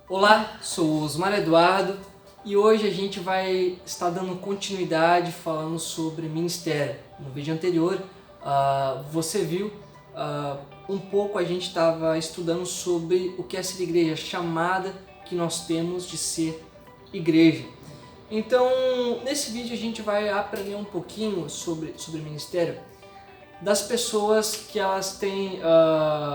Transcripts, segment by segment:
Olá, sou o Osmar Eduardo e hoje a gente vai estar dando continuidade falando sobre ministério. No vídeo anterior, você viu um pouco a gente estava estudando sobre o que é ser igreja, a chamada que nós temos de ser igreja. Então, nesse vídeo a gente vai aprender um pouquinho sobre ministério das pessoas que elas têm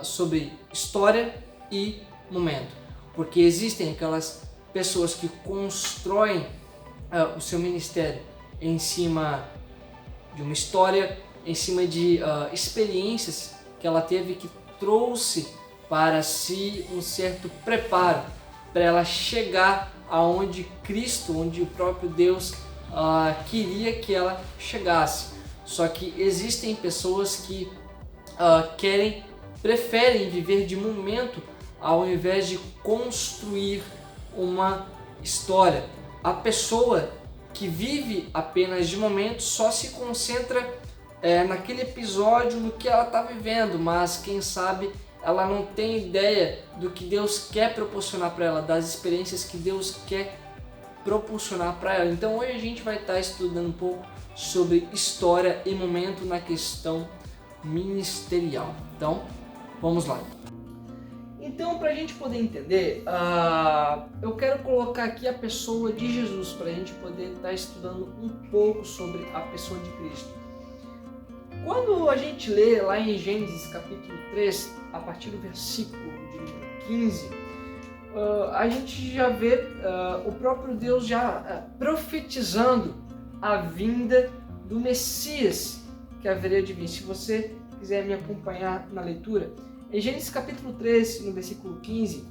sobre história e momento. Porque existem aquelas pessoas que constroem o seu ministério em cima de uma história, em cima de experiências que ela teve, que trouxe para si um certo preparo para ela chegar aonde Cristo, onde o próprio Deus queria que ela chegasse. Só que existem pessoas que preferem viver de momento ao invés de construir uma história. A pessoa que vive apenas de momento só se concentra naquele episódio, no que ela está vivendo, mas quem sabe ela não tem ideia do que Deus quer proporcionar para ela, das experiências que Deus quer proporcionar para ela. Então hoje a gente vai estar estudando um pouco sobre história e momento na questão ministerial. Então, vamos lá. Então, para a gente poder entender, eu quero colocar aqui a pessoa de Jesus, para a gente poder estar estudando um pouco sobre a pessoa de Cristo. Quando a gente lê lá em Gênesis capítulo 3, a partir do versículo de número 15, a gente já vê o próprio Deus já profetizando a vinda do Messias que haveria de vir. Se você quiser me acompanhar na leitura, em Gênesis capítulo 3, no versículo 15,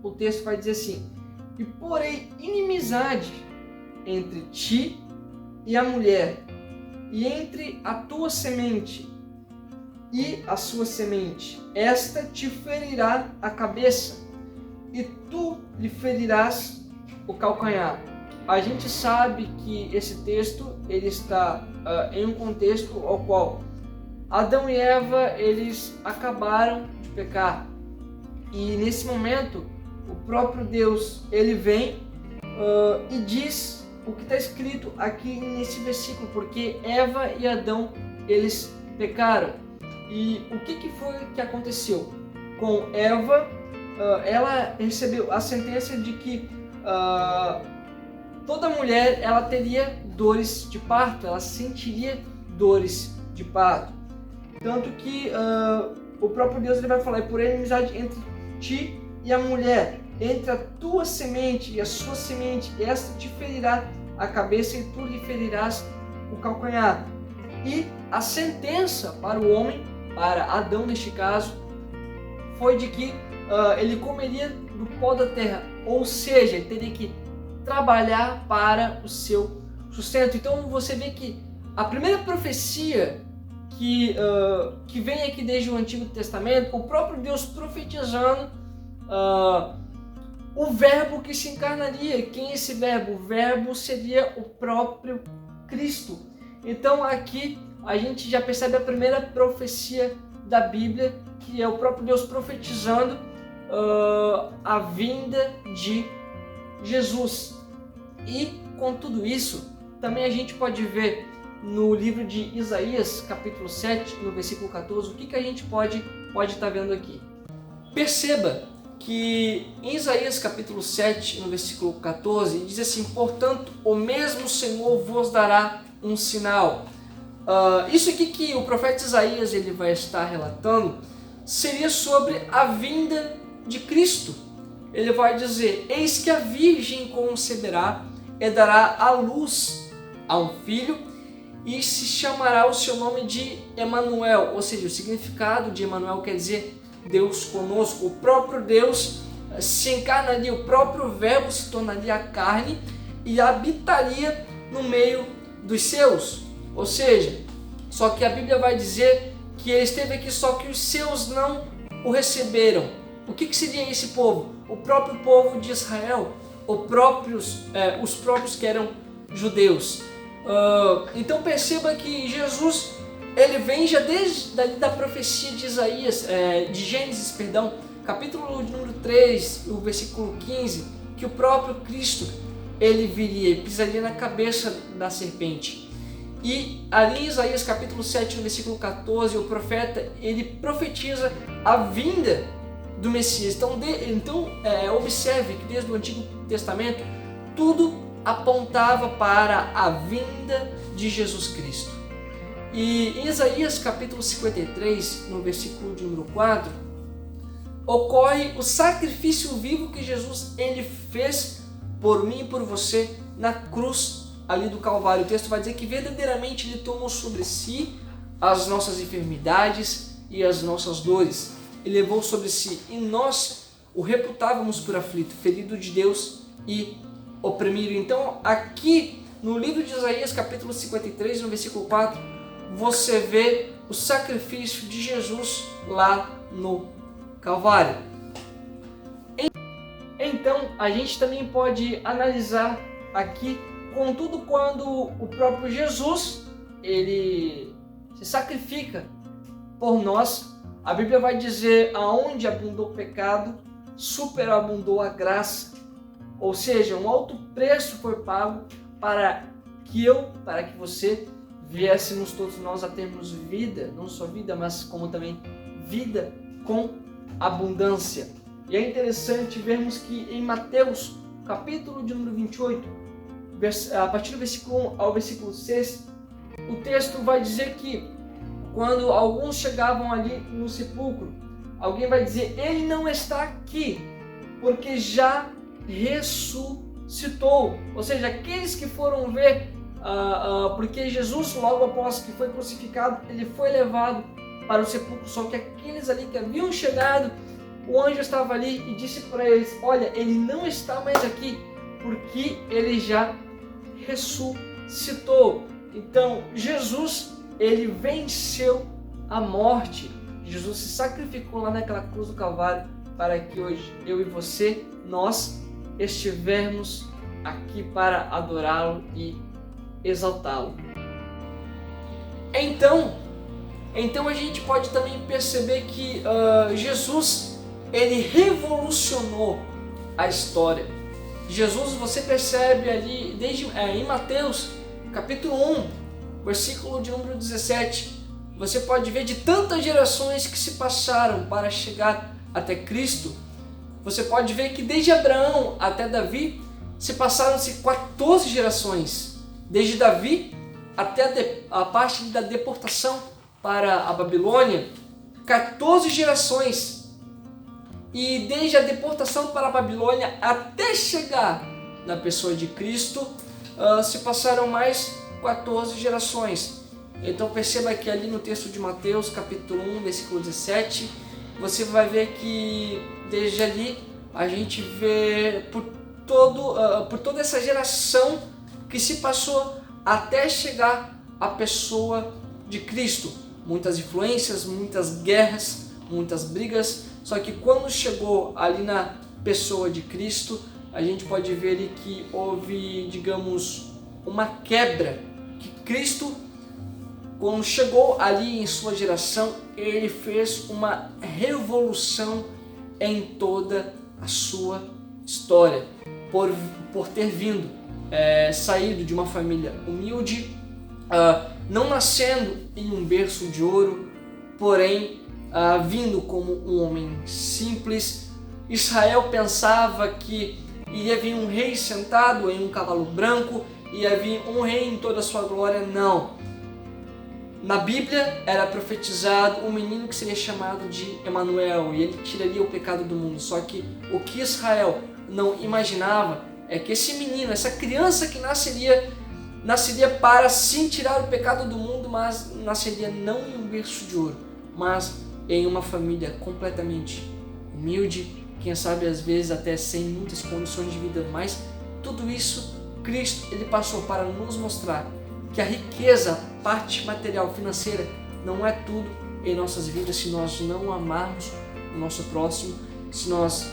o texto vai dizer assim: "E porém inimizade entre ti e a mulher, e entre a tua semente e a sua semente. Esta te ferirá a cabeça, e tu lhe ferirás o calcanhar." A gente sabe que esse texto ele está em um contexto ao qual Adão e Eva eles acabaram de pecar, e nesse momento o próprio Deus ele vem e diz o que está escrito aqui nesse versículo, porque Eva e Adão eles pecaram. E o que foi que aconteceu com Eva? Ela recebeu a sentença de que toda mulher ela teria dores de parto, ela sentiria dores de parto. Tanto que o próprio Deus ele vai falar: "E por inimizade entre ti e a mulher, entre a tua semente e a sua semente, esta te ferirá a cabeça e tu lhe ferirás o calcanhar." E a sentença para o homem, para Adão neste caso, foi de que ele comeria do pó da terra, ou seja, ele teria que trabalhar para o seu sustento. Então você vê que a primeira profecia que vem aqui desde o Antigo Testamento, o próprio Deus profetizando o verbo que se encarnaria. Quem é esse verbo? O verbo seria o próprio Cristo. Então aqui a gente já percebe a primeira profecia da Bíblia, que é o próprio Deus profetizando a vinda de Jesus. E com tudo isso, também a gente pode ver no livro de Isaías, capítulo 7, no versículo 14, o que a gente pode estar vendo aqui. Perceba que em Isaías, capítulo 7, no versículo 14, diz assim: "Portanto, o mesmo Senhor vos dará um sinal." Isso aqui que o profeta Isaías ele vai estar relatando seria sobre a vinda de Cristo. Ele vai dizer: "Eis que a virgem conceberá e dará à luz a um filho, e se chamará o seu nome de Emanuel." Ou seja, o significado de Emanuel quer dizer Deus conosco. O próprio Deus se encarnaria, o próprio verbo se tornaria carne e habitaria no meio dos seus. Ou seja, só que a Bíblia vai dizer que ele esteve aqui, só que os seus não o receberam. O que seria esse povo? O próprio povo de Israel, os próprios que eram judeus. Então perceba que Jesus ele vem já desde da profecia de Isaías, de Gênesis, capítulo de número 3, o versículo 15, que o próprio Cristo, ele viria e pisaria na cabeça da serpente. E ali em Isaías capítulo 7, no versículo 14, o profeta, ele profetiza a vinda do Messias. Então observe que desde o Antigo Testamento, tudo apontava para a vinda de Jesus Cristo. E em Isaías capítulo 53, no versículo de número 4, ocorre o sacrifício vivo que Jesus ele fez por mim e por você na cruz ali do Calvário. O texto vai dizer que verdadeiramente ele tomou sobre si as nossas enfermidades e as nossas dores. Ele levou sobre si e nós o reputávamos por aflito, ferido de Deus e oprimido. Então aqui no livro de Isaías capítulo 53, no versículo 4, você vê o sacrifício de Jesus lá no Calvário. Então a gente também pode analisar aqui, contudo, quando o próprio Jesus ele se sacrifica por nós, a Bíblia vai dizer: aonde abundou o pecado, superabundou a graça. Ou seja, um alto preço foi pago para que você viéssemos todos nós a termos vida, não só vida, mas como também vida com abundância. E é interessante vermos que em Mateus, capítulo de número 28, a partir do versículo 1 ao versículo 6, o texto vai dizer que quando alguns chegavam ali no sepulcro, alguém vai dizer: ele não está aqui, porque já ressuscitou. Ou seja, aqueles que foram ver, porque Jesus, logo após que foi crucificado, ele foi levado para o sepulcro, só que aqueles ali que haviam chegado, o anjo estava ali e disse para eles: olha, ele não está mais aqui, porque ele já ressuscitou. Então Jesus, ele venceu a morte. Jesus se sacrificou lá naquela cruz do Calvário para que hoje eu e você, nós estivermos aqui para adorá-lo e exaltá-lo. Então a gente pode também perceber que Jesus, ele revolucionou a história. Jesus, você percebe ali em Mateus capítulo 1, versículo de número 17, você pode ver de tantas gerações que se passaram para chegar até Cristo. Você pode ver que desde Abraão até Davi se passaram-se 14 gerações, desde Davi até a parte da deportação para a Babilônia, 14 gerações. E desde a deportação para a Babilônia até chegar na pessoa de Cristo, se passaram mais 14 gerações. Então perceba que ali no texto de Mateus, capítulo 1, versículo 17, você vai ver que desde ali a gente vê por toda essa geração que se passou até chegar à pessoa de Cristo. Muitas influências, muitas guerras, muitas brigas, só que quando chegou ali na pessoa de Cristo, a gente pode ver ali que houve, digamos, uma quebra, que Cristo, quando chegou ali em sua geração, ele fez uma revolução em toda a sua história, por ter vindo, saído de uma família humilde, não nascendo em um berço de ouro, porém vindo como um homem simples. Israel pensava que iria vir um rei sentado em um cavalo branco, ia vir um rei em toda a sua glória. Não. Na Bíblia era profetizado um menino que seria chamado de Emanuel, e ele tiraria o pecado do mundo. Só que o que Israel não imaginava é que esse menino, essa criança que nasceria para sim tirar o pecado do mundo, mas nasceria não em um berço de ouro, mas em uma família completamente humilde, quem sabe às vezes até sem muitas condições de vida. Mas tudo isso Cristo ele passou para nos mostrar que a riqueza, a parte material, financeira, não é tudo em nossas vidas se nós não amarmos o nosso próximo, se nós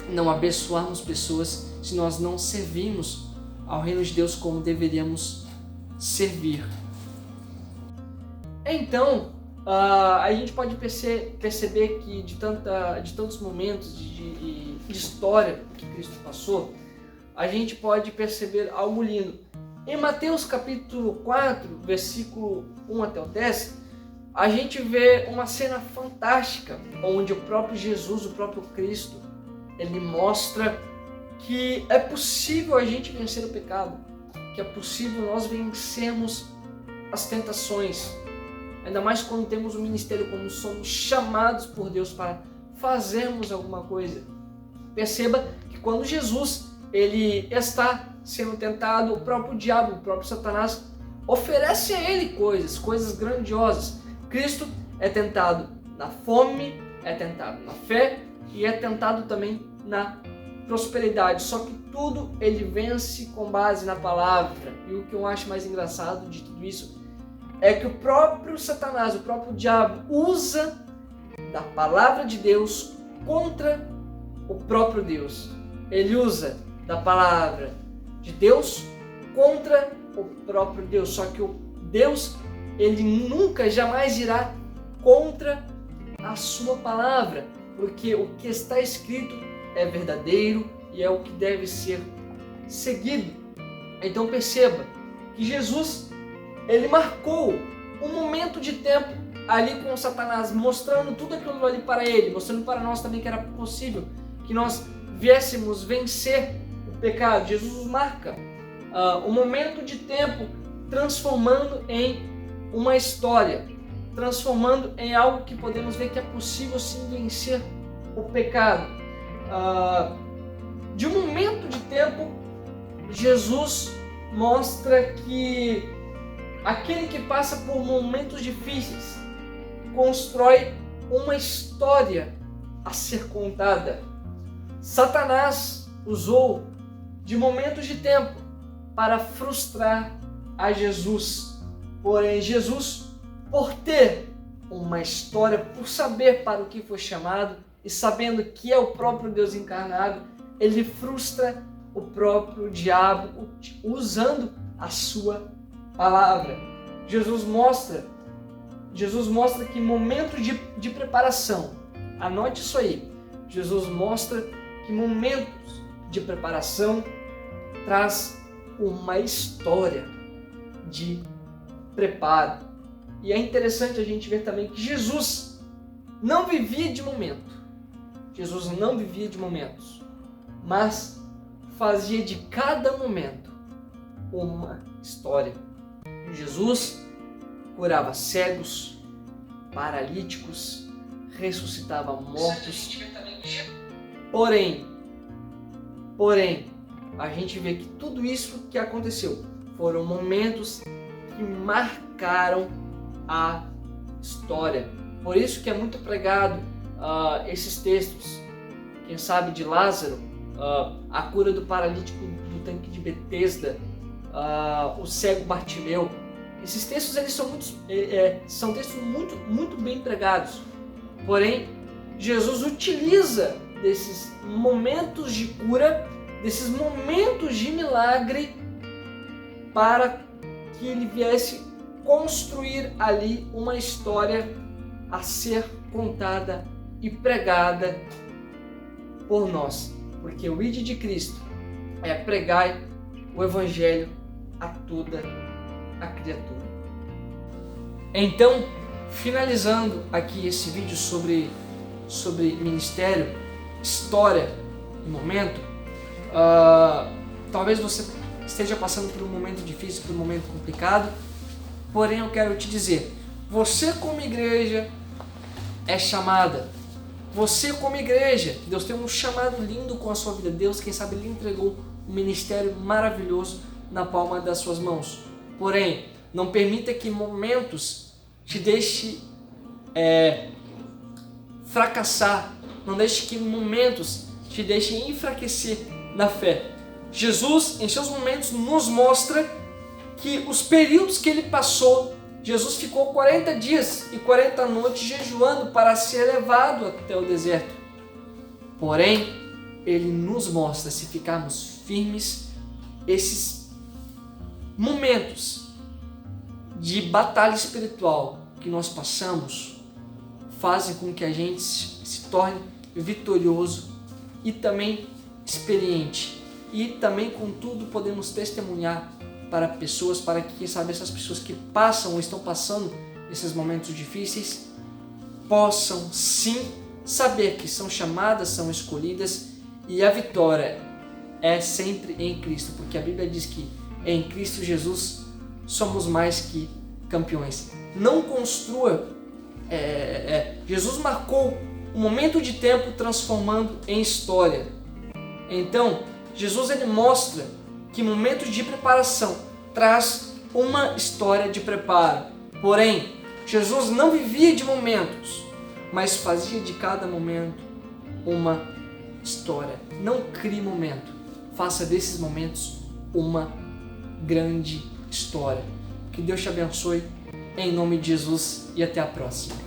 não abençoarmos pessoas, se nós não servirmos ao reino de Deus como deveríamos servir. Então, a gente pode perceber que de tantos momentos de história que Cristo passou, a gente pode perceber algo lindo. Em Mateus capítulo 4, versículo 1 até o 10, a gente vê uma cena fantástica, onde o próprio Jesus, o próprio Cristo, ele mostra que é possível a gente vencer o pecado, que é possível nós vencermos as tentações, ainda mais quando temos um ministério, quando somos chamados por Deus para fazermos alguma coisa. Perceba que quando Jesus ele está sendo tentado, o próprio diabo, o próprio Satanás oferece a ele coisas grandiosas. Cristo é tentado na fome, é tentado na fé e é tentado também na prosperidade. Só que tudo ele vence com base na palavra. E o que eu acho mais engraçado de tudo isso é que o próprio Satanás, o próprio diabo, usa da palavra de Deus contra o próprio Deus. Ele usa da palavra de Deus contra o próprio Deus. Só que o Deus, ele nunca, jamais irá contra a sua palavra, porque o que está escrito é verdadeiro e é o que deve ser seguido. Então perceba que Jesus, ele marcou um momento de tempo ali com o Satanás, mostrando tudo aquilo ali para ele, mostrando para nós também que era possível que nós viéssemos vencer o pecado. Jesus marca um momento de tempo, transformando em uma história, transformando em algo que podemos ver que é possível sim vencer o pecado. De um momento de tempo, Jesus mostra que aquele que passa por momentos difíceis constrói uma história a ser contada. Satanás usou de momentos de tempo para frustrar a Jesus. Porém, Jesus, por ter uma história, por saber para o que foi chamado e sabendo que é o próprio Deus encarnado, ele frustra o próprio diabo usando a sua palavra. Jesus mostra que momentos de preparação, anote isso aí, Jesus mostra que momentos de preparação traz uma história de preparo. E é interessante a gente ver também que Jesus não vivia de momento. Jesus não vivia de momentos, mas fazia de cada momento uma história. Jesus curava cegos, paralíticos, ressuscitava mortos. Porém, a gente vê que tudo isso que aconteceu foram momentos que marcaram a história. Por isso que é muito pregado esses textos, quem sabe de Lázaro, a cura do paralítico do tanque de Betesda, o cego Bartimeu. Esses textos eles são textos muito bem pregados. Porém, Jesus utiliza desses momentos de cura, desses momentos de milagre, para que ele viesse construir ali uma história a ser contada e pregada por nós. Porque o ID de Cristo é pregar o Evangelho a toda a criatura. Então, finalizando aqui esse vídeo sobre ministério, história e momento, talvez você esteja passando por um momento difícil, por um momento complicado, porém eu quero te dizer, você como igreja é chamada. Você como igreja, Deus tem um chamado lindo com a sua vida. Deus, quem sabe, lhe entregou um ministério maravilhoso na palma das suas mãos. Porém, não permita que momentos te deixe fracassar. Não deixe que momentos te deixem enfraquecer na fé. Jesus, em seus momentos, nos mostra que os períodos que ele passou, Jesus ficou 40 dias e 40 noites jejuando para ser levado até o deserto. Porém, ele nos mostra, se ficarmos firmes, esses momentos de batalha espiritual que nós passamos fazem com que a gente se torne vitorioso e também experiente. E também, contudo, podemos testemunhar para pessoas, para que, quem sabe, essas pessoas que passam ou estão passando esses momentos difíceis possam sim saber que são chamadas, são escolhidas, e a vitória é sempre em Cristo, porque a Bíblia diz que em Cristo Jesus somos mais que campeões. Não construa. Jesus marcou um momento de tempo transformando em história. Então, Jesus ele mostra que momentos de preparação traz uma história de preparo. Porém, Jesus não vivia de momentos, mas fazia de cada momento uma história. Não crie momento, faça desses momentos uma grande história. Que Deus te abençoe, em nome de Jesus, e até a próxima.